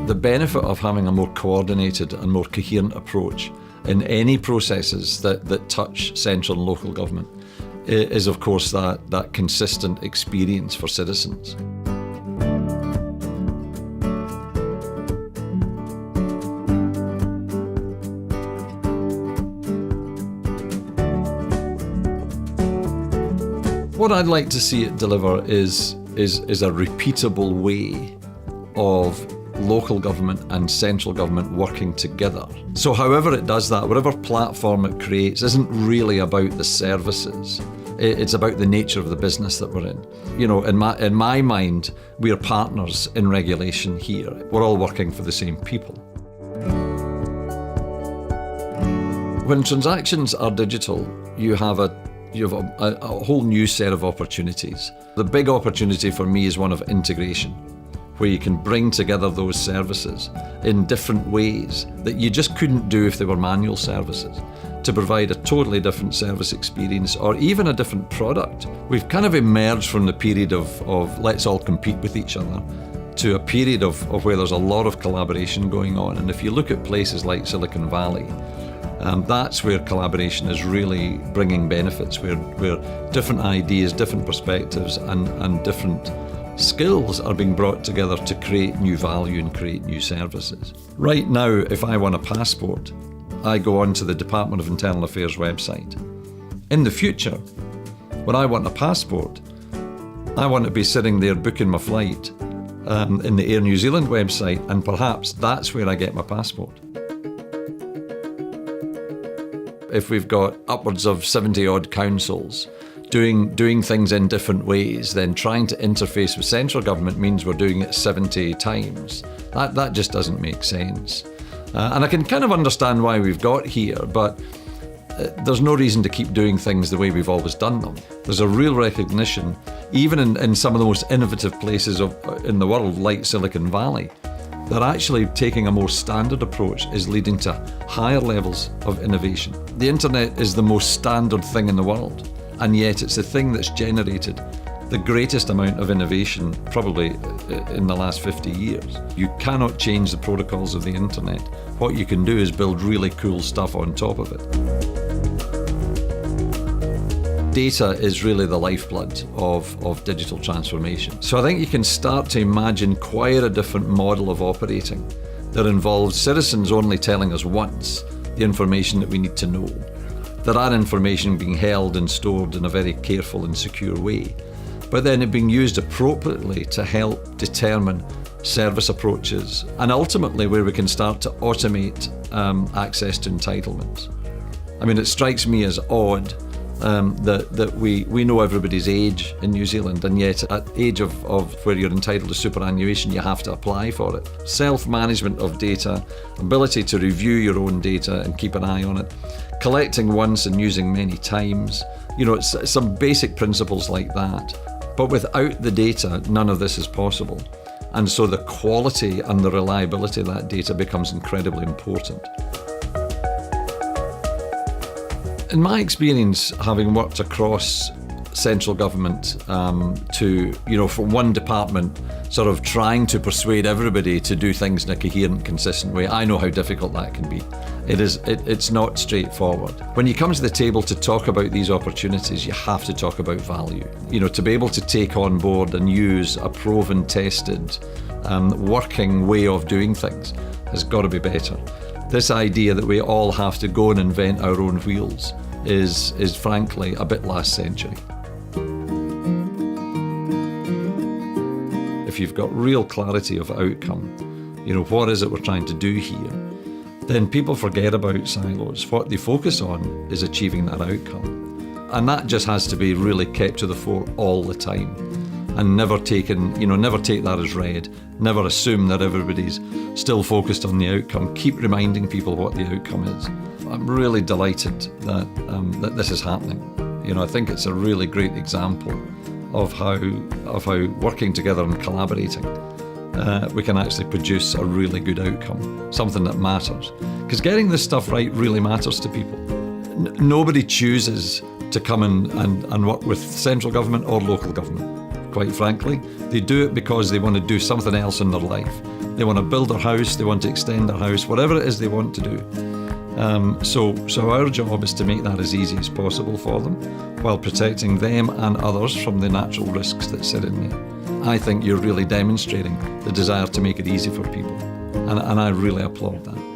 The benefit of having a more coordinated and more coherent approach in any processes that touch central and local government is, of course, that consistent experience for citizens. What I'd like to see it deliver is a repeatable way of local government and central government working together. So however it does that, whatever platform it creates, isn't really about the services. It's about the nature of the business that we're in. You know, in my mind, we are partners in regulation here. We're all working for the same people. When transactions are digital, you have a whole new set of opportunities. The big opportunity for me is one of integration, where you can bring together those services in different ways that you just couldn't do if they were manual services, to provide a totally different service experience or even a different product. We've kind of emerged from the period of let's all compete with each other to a period of where there's a lot of collaboration going on. And if you look at places like Silicon Valley, that's where collaboration is really bringing benefits, where different ideas, different perspectives and different skills are being brought together to create new value and create new services. Right now, if I want a passport, I go onto the Department of Internal Affairs website. In the future, when I want a passport, I want to be sitting there booking my flight in the Air New Zealand website, and perhaps that's where I get my passport. If we've got upwards of 70-odd councils doing things in different ways, then trying to interface with central government means we're doing it 70 times. That just doesn't make sense. And I can kind of understand why we've got here, but there's no reason to keep doing things the way we've always done them. There's a real recognition, even in some of the most innovative places in the world, like Silicon Valley, that actually taking a more standard approach is leading to higher levels of innovation. The internet is the most standard thing in the world, and yet it's the thing that's generated the greatest amount of innovation probably in the last 50 years. You cannot change the protocols of the internet. What you can do is build really cool stuff on top of it. Data is really the lifeblood of digital transformation. So I think you can start to imagine quite a different model of operating that involves citizens only telling us once the information that we need to know, that information being held and stored in a very careful and secure way, but then it being used appropriately to help determine service approaches, and ultimately where we can start to automate access to entitlements. I mean, it strikes me as odd that we know everybody's age in New Zealand, and yet at age of where you're entitled to superannuation, you have to apply for it. Self-management of data, ability to review your own data and keep an eye on it, collecting once and using many times, you know, it's some basic principles like that. But without the data, none of this is possible. And so the quality and the reliability of that data becomes incredibly important. In my experience, having worked across central government to, you know, from one department sort of trying to persuade everybody to do things in a coherent, consistent way, I know how difficult that can be. It's not straightforward. When you come to the table to talk about these opportunities, you have to talk about value. You know, to be able to take on board and use a proven, tested, working way of doing things has got to be better. This idea that we all have to go and invent our own wheels is frankly a bit last century. If you've got real clarity of outcome, you know, what is it we're trying to do here, then people forget about silos. What they focus on is achieving that outcome. And that just has to be really kept to the fore all the time, and never take that as read, never assume that everybody's still focused on the outcome. Keep reminding people what the outcome is. I'm really delighted that this is happening. You know, I think it's a really great example of how working together and collaborating, we can actually produce a really good outcome, something that matters. Because getting this stuff right really matters to people. Nobody chooses to come and work with central government or local government. quite frankly. They do it because they want to do something else in their life. They want to build their house, they want to extend their house, whatever it is they want to do. So our job is to make that as easy as possible for them, while protecting them and others from the natural risks that sit in there. I think you're really demonstrating the desire to make it easy for people, and I really applaud that.